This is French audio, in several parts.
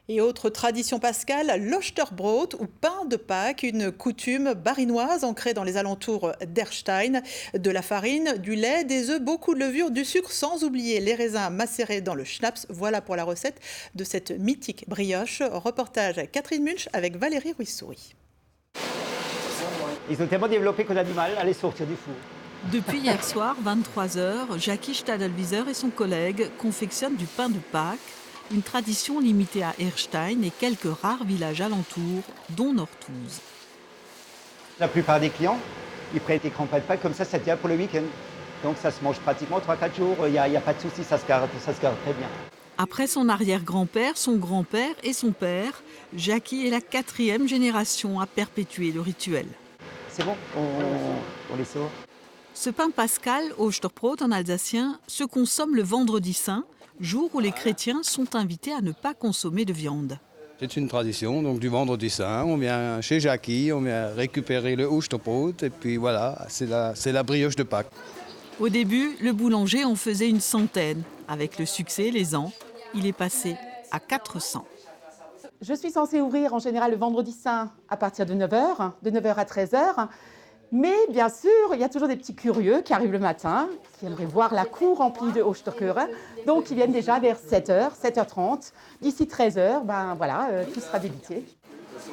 Et autre tradition pascale, l'Osterbrot ou pain de Pâques, une coutume barinoise ancrée dans les alentours d'Erstein. De la farine, du lait, des œufs, beaucoup de levure, du sucre, sans oublier les raisins macérés dans le schnapps. Voilà pour la recette de cette mythique brioche. Reportage à Catherine Munch avec Valérie Ruiz-Souris. Ils ont tellement développé qu'on a du mal à les sortir du four. Depuis hier soir, 23 heures, Jackie Stadelwieser et son collègue confectionnent du pain de Pâques, une tradition limitée à Erstein et quelques rares villages alentours, dont Northouz. La plupart des clients, ils prennent des grands pains de Pâques, comme ça tient pour le week-end. Donc ça se mange pratiquement 3-4 jours, il n'y a pas de souci, ça se garde très bien. Après son arrière-grand-père, son grand-père et son père, Jackie est la 4e génération à perpétuer le rituel. C'est bon, on les sort. Ce pain pascal, Osterbrot en alsacien, se consomme le vendredi saint, jour où les chrétiens sont invités à ne pas consommer de viande. C'est une tradition, donc du vendredi saint, on vient chez Jackie, on vient récupérer le Osterbrot et puis voilà, c'est la brioche de Pâques. Au début, le boulanger en faisait une centaine. Avec le succès, les ans, il est passé à 400. Je suis censée ouvrir en général le vendredi saint à partir de 9h, de 9h à 13h. Mais bien sûr, il y a toujours des petits curieux qui arrivent le matin, qui aimeraient voir la cour remplie de Osterkuren. Donc ils viennent déjà vers 7h, 7h30. D'ici 13h, tout sera débité.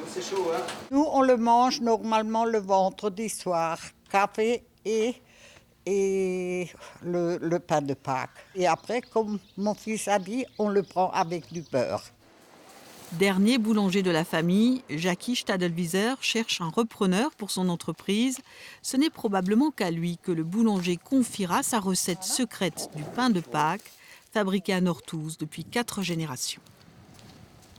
C'est chaud, hein? Nous, on le mange normalement le vendredi soir. Café et le pain de Pâques. Et après, comme mon fils a dit, on le prend avec du beurre. Dernier boulanger de la famille, Jackie Stadelwieser cherche un repreneur pour son entreprise. Ce n'est probablement qu'à lui que le boulanger confiera sa recette secrète du pain de Pâques, fabriqué à Northouz depuis 4 générations.